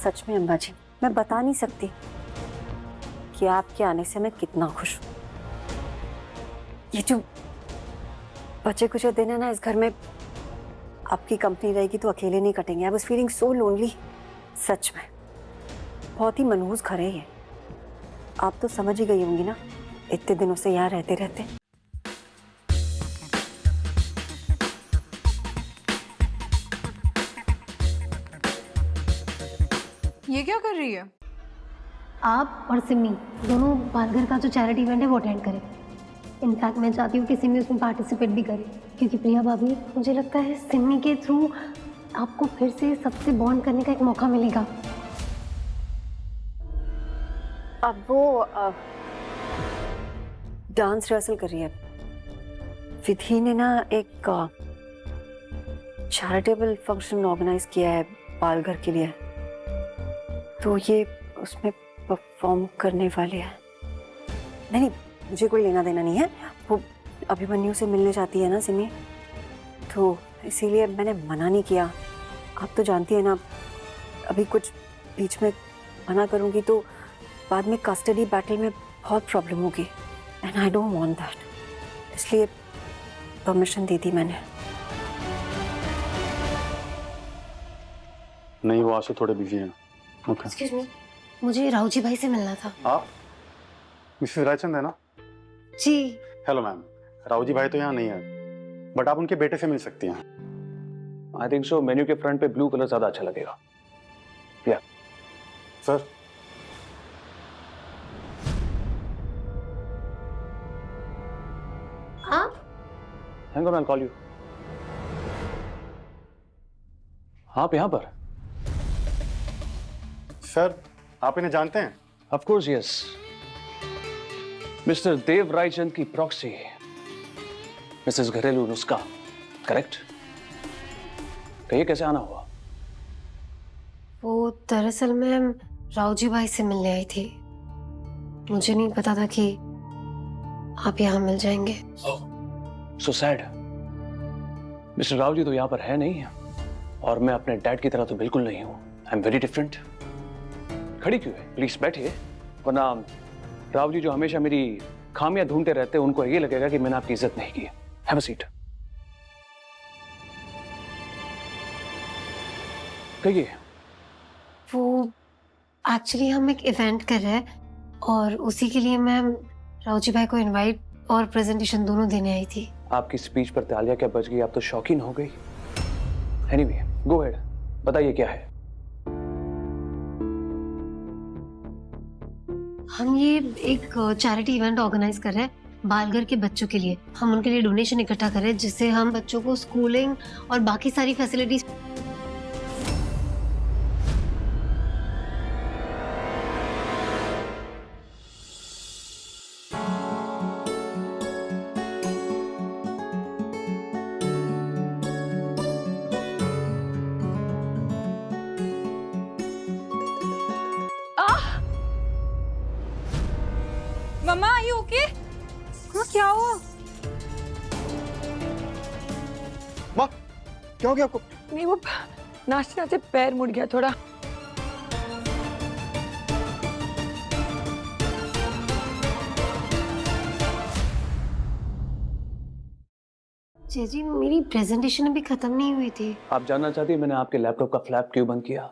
सच में अम्बा जी, मैं बता नहीं सकती कि आपके आने से मैं कितना खुश हूँ। ये जो बचे कुछ दिन है ना इस घर में, आपकी कंपनी रहेगी तो अकेले नहीं कटेंगे। I was feeling so lonely. सच में बहुत ही मनहूस घर है ये। आप तो समझ ही गई होंगी ना, इतने दिनों से यहाँ रहते रहते। ये क्या कर रही है? आप और सिमी दोनों पालघर का जो चैरिटी इवेंट है वो अटेंड करें। इनफैक्ट मैं चाहती हूँ कि सिमी उसमें पार्टिसिपेट भी करे, क्योंकि प्रिया भाभी, मुझे लगता है सिमी के थ्रू आपको फिर से सबसे बॉन्ड करने का एक मौका मिलेगा। अब वो डांस रिहर्सल कर रही है। विधि ने ना एक चैरिटेबल फंक्शन ऑर्गेनाइज किया है पालघर के लिए, तो ये उसमें परफॉर्म करने वाले हैं। नहीं, मुझे कोई लेना देना नहीं है। वो अभिमन्यु से मिलने जाती है ना सिमी, तो इसीलिए मैंने मना नहीं किया। आप तो जानती है ना, अभी कुछ बीच में मना करूँगी तो बाद में कस्टडी बैटल में बहुत प्रॉब्लम होगी, and I don't want that. इसलिए परमिशन दे दी मैंने। नहीं, वो आज से थोड़े बिजी हैं। ओके। एक्सक्यूज मी, मुझे राव जी भाई से मिलना था। आप मिसेस रायचंद है ना? जी। हेलो मैम, राव जी भाई तो यहाँ नहीं है, बट आप उनके बेटे से मिल सकती हैं। I think so. मेन्यू के फ्रंट पे ब्लू कलर ज्यादा अच्छा लगेगा। या सर, आप? Hang on, I will call you. आप यहाँ पर? सर आप इन्हें जानते हैं? Of course yes. मिस्टर देव रायचंद की प्रॉक्सी, मिसेस घरेलू नुस्खा, करेक्ट? कहिए कैसे आना हुआ? वो दरअसल मैं राव जी भाई से मिलने आई थी। मुझे नहीं पता था कि आप यहाँ मिल जाएंगे। So sad. Mister Rao ji तो यहाँ पर है नहीं, और मैं अपने डैड की तरह तो बिल्कुल नहीं हूँ। I am very different. खड़ी क्यों है? प्लीज बैठिए, वरना राव जी जो हमेशा मेरी खामियां ढूंढते रहते हैं, उनको ये लगेगा कि मैंने आपकी इज्जत नहीं की। Have a seat. कहिए। वो एक्चुअली हम एक इवेंट कर रहे हैं, और उसी के लिए मैं राव जी भाई को इनवाइट और प्रेजेंटेशन दोनों देने आई थी। आपकी स्पीच पर तालियां क्या बज गई? आप तो शौकीन हो गई। एनीवे, गो अहेड, बताइए क्या है। हम ये एक चैरिटी इवेंट ऑर्गेनाइज कर रहे हैं बालघर के बच्चों के लिए। हम उनके लिए डोनेशन इकट्ठा कर रहे हैं, जिससे हम बच्चों को स्कूलिंग और बाकी सारी फैसिलिटीज। मम्मा आई ओके? हाँ, क्या हुआ? माँ, क्या हो गया आपको? नहीं, वो नाचते नाचते पैर मुड़ गया थोड़ा। जी, मेरी प्रेजेंटेशन अभी खत्म नहीं हुई थी। आप जानना चाहती हैं मैंने आपके लैपटॉप का फ्लैप क्यों बंद किया?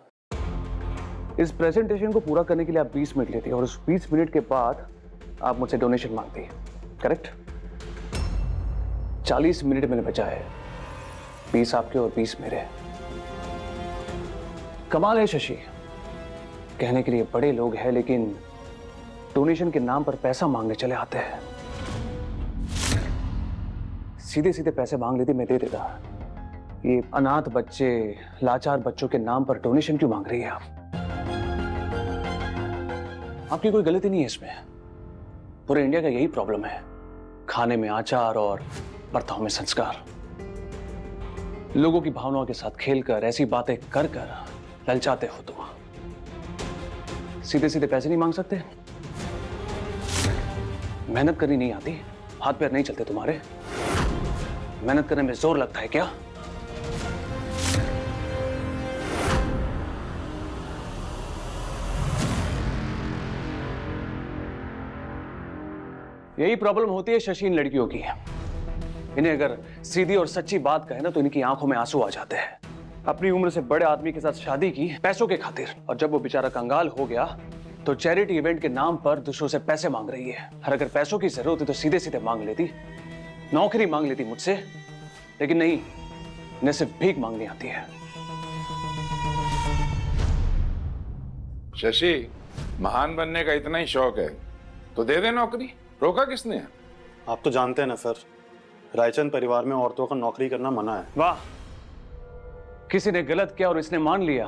इस प्रेजेंटेशन को पूरा करने के लिए आप 20 मिनट लेती है, और उस 20 मिनट के बाद आप मुझसे डोनेशन मांगती है, करेक्ट? 40 मिनट मैंने बचा है, 20 आपके और 20 मेरे। कमाल है शशि, कहने के लिए बड़े लोग हैं, लेकिन डोनेशन के नाम पर पैसा मांगने चले आते हैं। सीधे सीधे पैसे मांग लेती, मैं दे देता। ये अनाथ बच्चे, लाचार बच्चों के नाम पर डोनेशन क्यों मांग रही है आप? आपकी कोई गलती नहीं है इसमें। पूरे इंडिया का यही प्रॉब्लम है, खाने में आचार और बर्ताव में संस्कार। लोगों की भावनाओं के साथ खेलकर, ऐसी बातें कर कर ललचाते हो तुम। सीधे सीधे पैसे नहीं मांग सकते? मेहनत करनी नहीं आती? हाथ पैर नहीं चलते तुम्हारे? मेहनत करने में जोर लगता है क्या? यही प्रॉब्लम होती है शशि इन लड़कियों की। इन्हें अगर सीधी और सच्ची बात कहे ना तो इनकी आंखों में आंसू आ जाते हैं। अपनी उम्र से बड़े आदमी के साथ शादी की पैसों के खातिर, और जब वो बेचारा कंगाल हो गया तो चैरिटी इवेंट के नाम पर दूसरों से पैसे मांग रही है। और अगर पैसों की जरूरत है तो सीधे सीधे मांग लेती, नौकरी मांग लेती मुझसे, लेकिन नहीं, इन्हें सिर्फ भीख मांगनी आती है। शशि, महान बनने का इतना ही शौक है तो दे दे नौकरी, रोका किसने? आप तो जानते हैं ना सर, रायचंद परिवार में औरतों का नौकरी करना मना है। वाह, किसी ने गलत किया और इसने मान लिया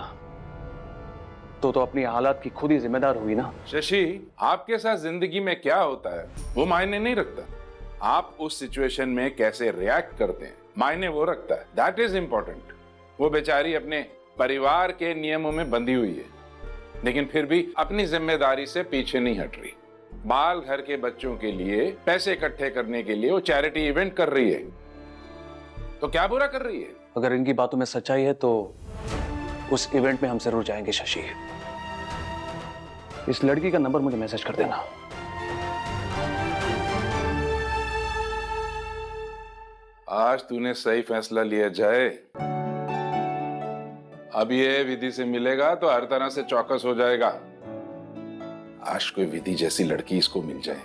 तो अपनी हालात की खुद ही जिम्मेदार हुई ना। शशि, आपके साथ जिंदगी में क्या होता है वो मायने नहीं रखता, आप उस सिचुएशन में कैसे रिएक्ट करते हैं मायने वो रखता है। That is important. वो बेचारी अपने परिवार के नियमों में बंधी हुई है, लेकिन फिर भी अपनी जिम्मेदारी से पीछे नहीं हट रही। बाल घर के बच्चों के लिए पैसे इकट्ठे करने के लिए वो चैरिटी इवेंट कर रही है, तो क्या बुरा कर रही है? अगर इनकी बातों में सच्चाई है तो उस इवेंट में हम जरूर जाएंगे शशि। इस लड़की का नंबर मुझे मैसेज कर देना। आज तूने सही फैसला लिया जाए। अब ये विधि से मिलेगा तो हर तरह से चौकस हो जाएगा। आज कोई विधि जैसी लड़की इसको मिल जाए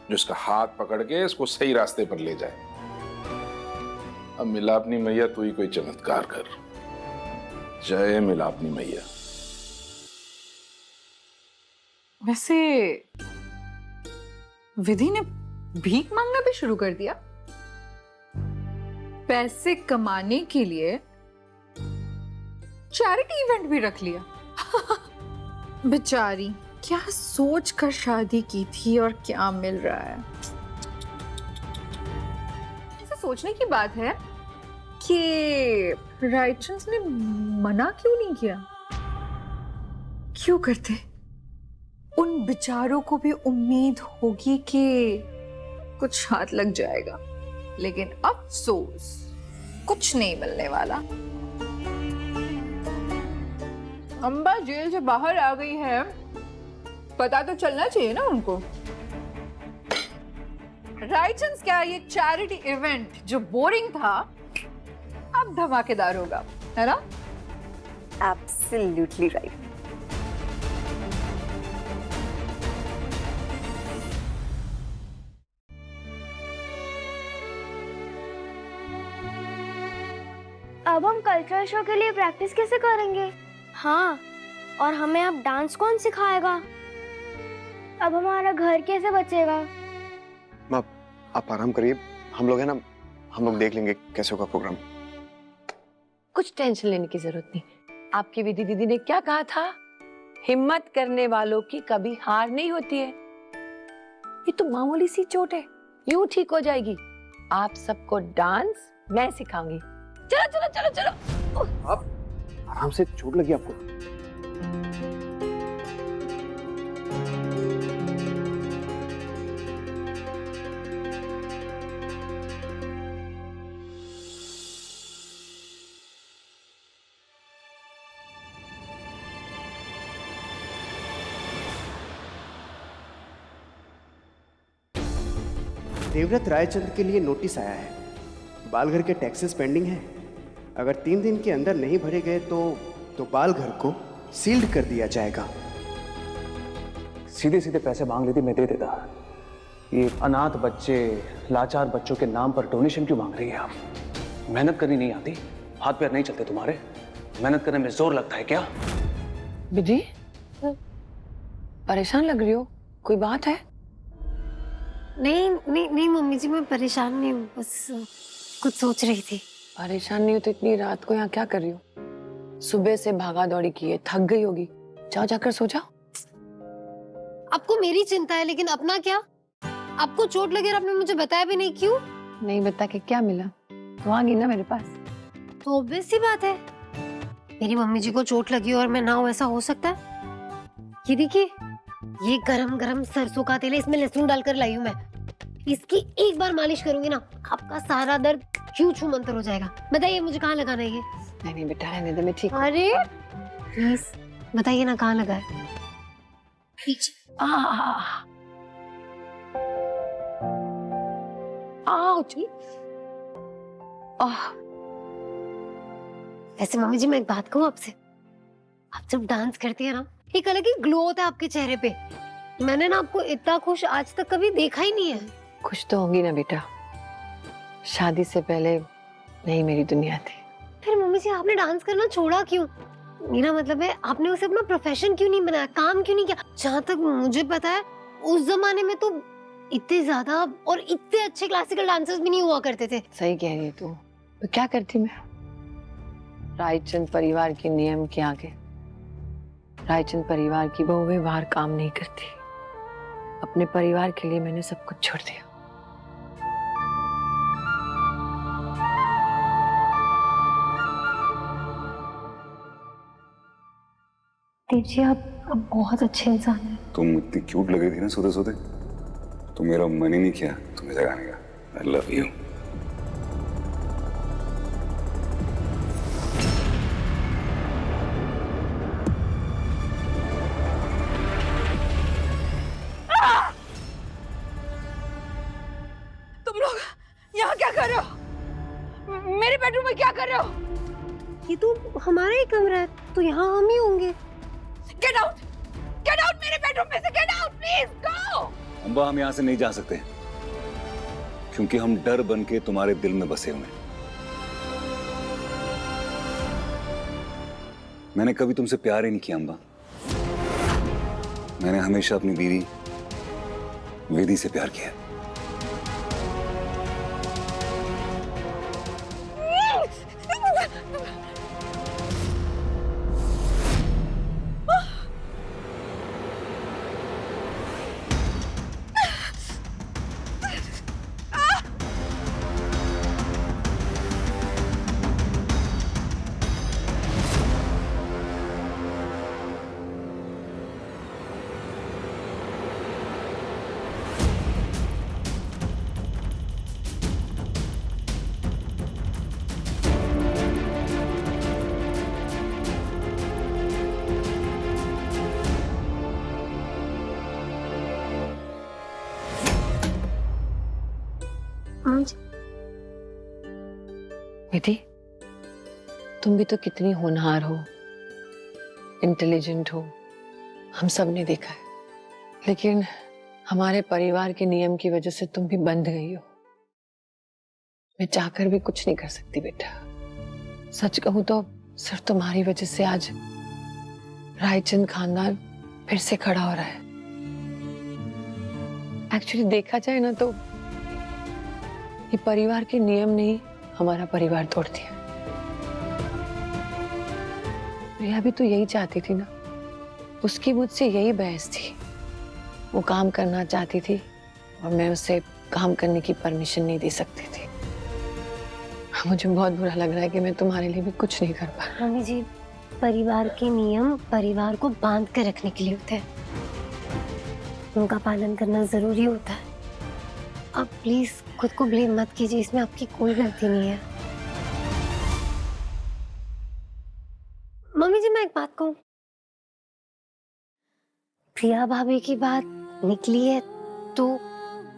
जो इसका हाथ पकड़ के इसको सही रास्ते पर ले जाए। अब मिलापनी मैया तू ही कोई चमत्कार कर। जय मिलापनी मैया। वैसे विधि ने भीख मांगना भी शुरू कर दिया पैसे कमाने के लिए, चैरिटी इवेंट भी रख लिया। बेचारी क्या सोच कर शादी की थी और क्या मिल रहा है। ऐसे सोचने की बात है कि रायचंद ने मना क्यों नहीं किया। क्यों करते? उन बेचारों को भी उम्मीद होगी कि कुछ हाथ लग जाएगा, लेकिन अफसोस कुछ नहीं मिलने वाला। अंबा जेल से बाहर आ गई है, पता तो चलना चाहिए ना उनको। रायचंद क्या ये चैरिटी इवेंट जो बोरिंग था अब धमाकेदार होगा, है ना? Absolutely right. अब हम कल्चरल शो के लिए प्रैक्टिस कैसे करेंगे? हाँ, और हमें अब डांस कौन सिखाएगा? अब हमारा घर कैसे बचेगा? आप आराम करिए, हम लोग है ना, हम लोग देख लेंगे कैसे होगा प्रोग्राम। कुछ टेंशन लेने की जरूरत नहीं। आपकी विधि दीदी ने क्या कहा था? हिम्मत करने वालों की कभी हार नहीं होती है। ये तो मामूली सी चोट है, यूं ठीक हो जाएगी। आप सबको डांस मैं सिखाऊंगी। चलो चलो चलो चलो। आप आराम से, चोट लगी आपको? देवव्रत रायचंद के लिए नोटिस आया है। बालघर के टैक्सेस पेंडिंग है। अगर 3 दिन के अंदर नहीं भरे गए तो बालघर को सील्ड कर दिया जाएगा। सीधे सीधे पैसे मांग लेती, मैं दे देता। ये अनाथ बच्चे, लाचार बच्चों के नाम पर डोनेशन क्यों मांग रही है आप? मेहनत करनी नहीं आती? हाथ पैर नहीं चलते तुम्हारे? मेहनत करने में जोर लगता है क्या? विधि, परेशान लग रही हो, कोई बात है? नहीं नहीं नहीं मम्मी जी, मैं परेशान नहीं हूँ, बस कुछ सोच रही थी। परेशान नहीं हो तो इतनी रात को यहाँ क्या कर रही हो? सुबह से भागा दौड़ी की है, थक गई होगी, जाओ जाकर सो जाओ। आपको मेरी चिंता है, लेकिन अपना क्या? आपको चोट लगी और आपने मुझे बताया भी नहीं, क्यों? नहीं बता के क्या मिला? तो आ गई ना मेरे पास। तो ऑब्वियस सी बात है, मेरी मम्मी जी को चोट लगी और मैं ना हूं, ऐसा हो सकता है? ये देखिए, ये गरम गरम सरसों का तेल है, इसमें लहसुन डालकर लाई हूं मैं। इसकी एक बार मालिश करूंगी ना, आपका सारा दर्द छू छू मंतर हो जाएगा। बताइए मुझे कहाँ लगाना है ये? नहीं बेटा, रहने दे, मैं ठीक हूं। अरे प्लीज बताइए ना कहाँ लगा है? पीछे। आउच। वैसे मम्मी जी मैं एक बात कहूँ आपसे, आप जब डांस करती है ना, एक अलग ही ग्लो होता है आपके चेहरे पे। मैंने ना आपको इतना खुश आज तक कभी देखा ही नहीं है। खुश तो होंगी ना बेटा, शादी से पहले नहीं मेरी दुनिया थी। फिर मम्मी जी आपने डांस करना छोड़ा क्यों? मेरा मतलब है आपने उसे अपना प्रोफेशन क्यों नहीं बनाया, काम क्यों नहीं किया? जहाँ तक मुझे पता है उस जमाने में तो इतने ज्यादा और इतने अच्छे क्लासिकल डांसर्स भी नहीं हुआ करते थे। सही कह रही है तू। तो क्या करती मैं? रायचंद परिवार के नियम के आगे रायचंद परिवार की बहुएं बाहर काम नहीं करती। अपने परिवार के लिए मैंने सब कुछ छोड़ दिया। देव जी आप बहुत अच्छे इंसान हैं। तुम इतनी क्यूट लग रही थी ना सोते सोते, तो मेरा मन ही नहीं किया तुम्हें जगाने का। I love you. तुम लोग यहाँ क्या कर रहे हो? मेरे बेडरूम में क्या कर रहे हो? ये तो हमारा ही कमरा है, तो यहाँ हम ही होंगे। गेट आउट मेरे बेडरूम में से, गेट आउट प्लीज, गो। अम्बा हम यहाँ से नहीं जा सकते क्योंकि हम डर बन के तुम्हारे दिल में बसे हुए हैं। मैंने कभी तुमसे प्यार ही नहीं किया अम्बा। मैंने हमेशा अपनी बीवी विधि से प्यार किया। विधि, तुम भी तो कितनी होनहार हो, इंटेलिजेंट हो, हम सब ने देखा है। लेकिन हमारे परिवार के नियम की वजह से तुम भी बंध गई हो। मैं चाहकर भी कुछ नहीं कर सकती बेटा। सच कहूं तो सिर्फ तुम्हारी वजह से आज रायचंद खानदान फिर से खड़ा हो रहा है। एक्चुअली देखा जाए ना तो ये परिवार के नियम ने ही हमारा परिवार तोड़ दिया। प्रिया भी तो यही चाहती थी ना, उसकी मुझसे यही बहस थी। वो काम करना चाहती थी और मैं उसे काम करने की परमिशन नहीं दे सकती थी। मुझे बहुत बुरा लग रहा है कि मैं तुम्हारे लिए भी कुछ नहीं कर पा रही। मम्मी जी, परिवार के नियम परिवार को बांध कर रखने के लिए होते हैं, उनका पालन करना जरूरी होता है। आप प्लीज खुद को ब्लेम मत कीजिए, इसमें आपकी कोई गलती नहीं है। मम्मी जी मैं एक बात कहूं, प्रिया भाभी की बात निकली है तो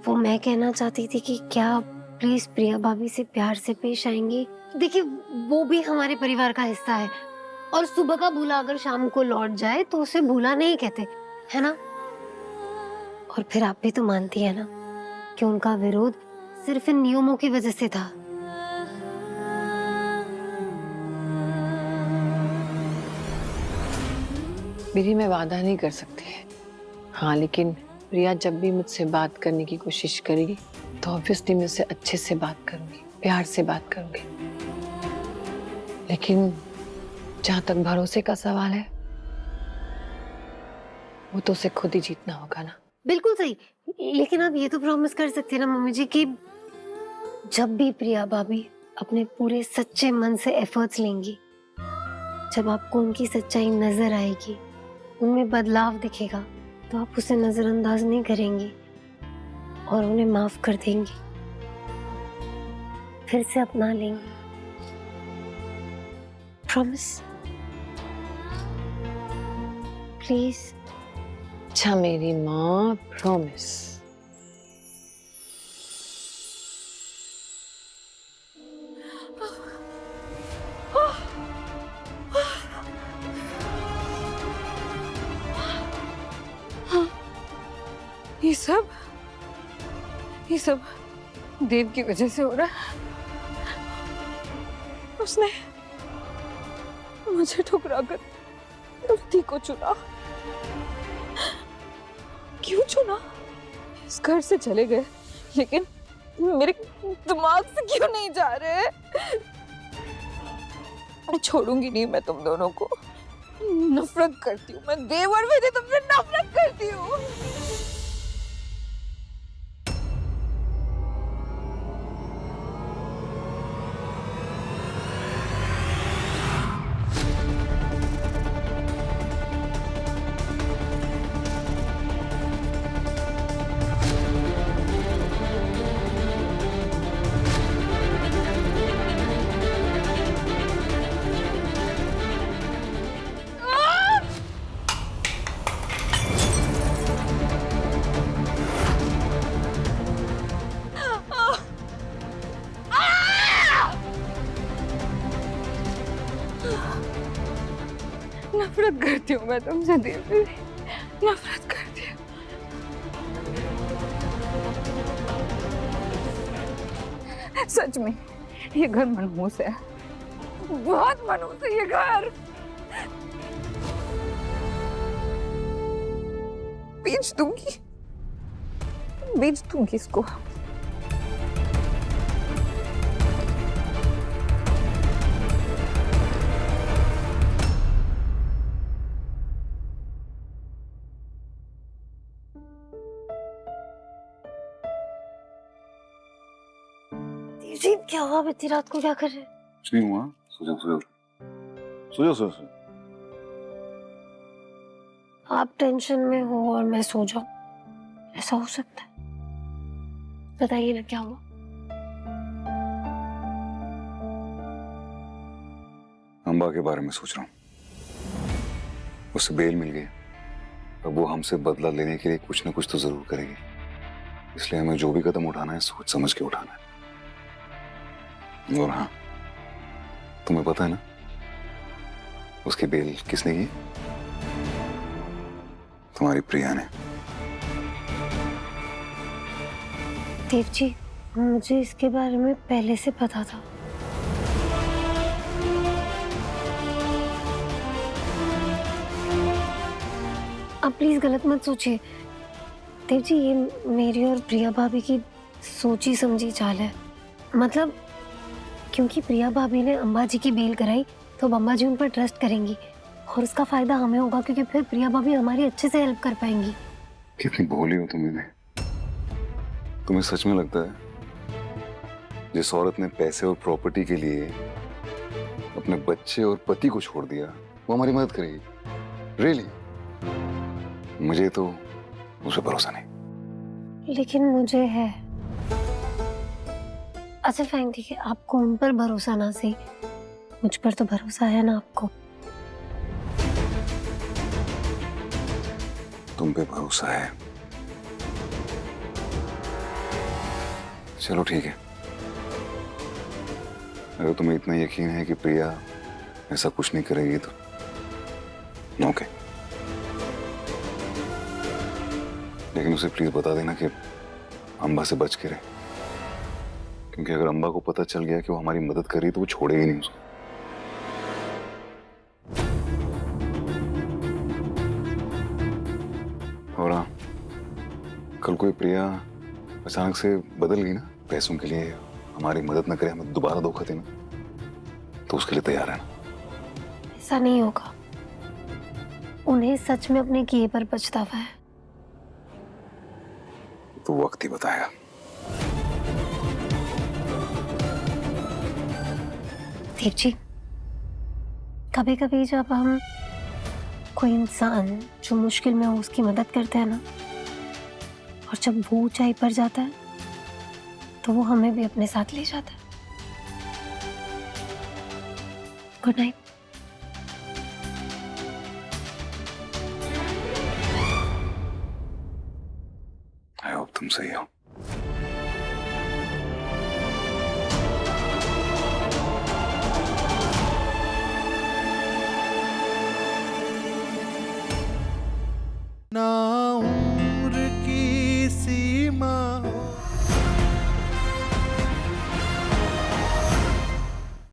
वो मैं कहना चाहती थी कि क्या प्लीज प्रिया भाभी से प्यार से पेश आएंगी। देखिए वो भी हमारे परिवार का हिस्सा है और सुबह का भूला अगर शाम को लौट जाए तो उसे भूला नहीं कहते, है ना? और फिर आप भी तो मानती है ना कि उनका विरोध सिर्फ इन नियमों की वजह से था। मेरी मैं वादा नहीं कर सकती, हाँ, लेकिन प्रिया जब भी मुझसे बात करने की कोशिश करेगी तो ऑब्वियसली मैं उससे अच्छे से बात करूंगी, प्यार से बात करूंगी। लेकिन जहां तक भरोसे का सवाल है वो तो उसे खुद ही जीतना होगा ना। बिल्कुल सही, लेकिन आप ये तो प्रॉमिस कर सकते हैं ना मम्मी जी कि जब भी प्रिया भाभी अपने पूरे सच्चे मन से एफर्ट्स लेंगी, जब आपको उनकी सच्चाई नजर आएगी, उनमें बदलाव दिखेगा, तो आप उसे नजरअंदाज नहीं करेंगी और उन्हें माफ कर देंगी, फिर से अपना लेंगी। प्रॉमिस? प्लीज। अच्छा मेरी माँ, प्रॉमिस। ये सब देव की वजह से हो रहा है। उसने मुझे ठुकराकर रिद्धि को चुना। क्यों चुना? इस घर से चले गए, लेकिन मेरे दिमाग से क्यों नहीं जा रहे? छोड़ूंगी नहीं मैं तुम दोनों को। नफरत करती हूँ मैं देव और विधि, तुमसे नफरत करती हूँ। नफरत करती हूँ मैं तुमसे देव, नफरत करती हूँ। सच में ये घर मनहूस है, बहुत मनहूस है ये घर। बेच दूंगी इसको। जी क्या हुआ? इतनी रात को क्या कर रहे? कुछ नहीं हुआ, सो जाओ। आप टेंशन में हो और मैं सो जाऊं, ऐसा हो सकता है? बताइए ना क्या हुआ? अम्बा के बारे में सोच रहा हूँ। उसे बेल मिल गई, अब वो हमसे बदला लेने के लिए कुछ ना कुछ तो जरूर करेगी। इसलिए हमें जो भी कदम उठाना है सोच समझ के उठाना है। और हाँ, तुम्हें पता है ना उसकी बेल किसने की? तुम्हारी प्रिया ने। देव जी, मुझे इसके बारे में पहले से पता था। आप प्लीज गलत मत सोचिए देव जी, ये मेरी और प्रिया भाभी की सोची समझी चाल है। मतलब क्योंकि प्रिया भाभी ने अम्बा जी की बेल कराई तो अम्बा जी उन पर ट्रस्ट करेंगी और उसका फायदा हमें होगा, क्योंकि फिर प्रिया भाभी हमारी अच्छे से हेल्प कर पाएंगी। कितनी भोली हो तुम्हें। तुम्हें सच में लगता है जिस औरत ने पैसे और प्रॉपर्टी के लिए अपने बच्चे और पति को छोड़ दिया वो हमारी मदद करेगी? रियली? मुझे तो उस पर भरोसा नहीं। लेकिन मुझे है। अच्छा फाइन, ठीक है, आपको उन पर भरोसा ना सही, मुझ पर तो भरोसा है ना आपको। तुम पे भरोसा है। चलो ठीक है, अगर तुम्हें इतना यकीन है कि प्रिया ऐसा कुछ नहीं करेगी तो ओके। लेकिन उसे प्लीज बता देना कि अम्बा से बच के रहे, क्योंकि अगर अम्बा को पता चल गया कि वो हमारी मदद कर रही तो वो छोड़ेगी नहीं उसको। और हाँ, कल कोई प्रिया अचानक से बदल गई ना, पैसों के लिए हमारी मदद न करे, हमें दोबारा धोखा देना, तो उसके लिए तैयार है ना? ऐसा नहीं होगा, उन्हें सच में अपने किए पर पछतावा है। तो वक्त ही बताएगा। देव जी, कभी कभी जब हम कोई इंसान जो मुश्किल में हो उसकी मदद करते हैं ना, और जब वो ऊंचाई पर जाता है तो वो हमें भी अपने साथ ले जाता है। Good night. आई होप तुम सही हो। ना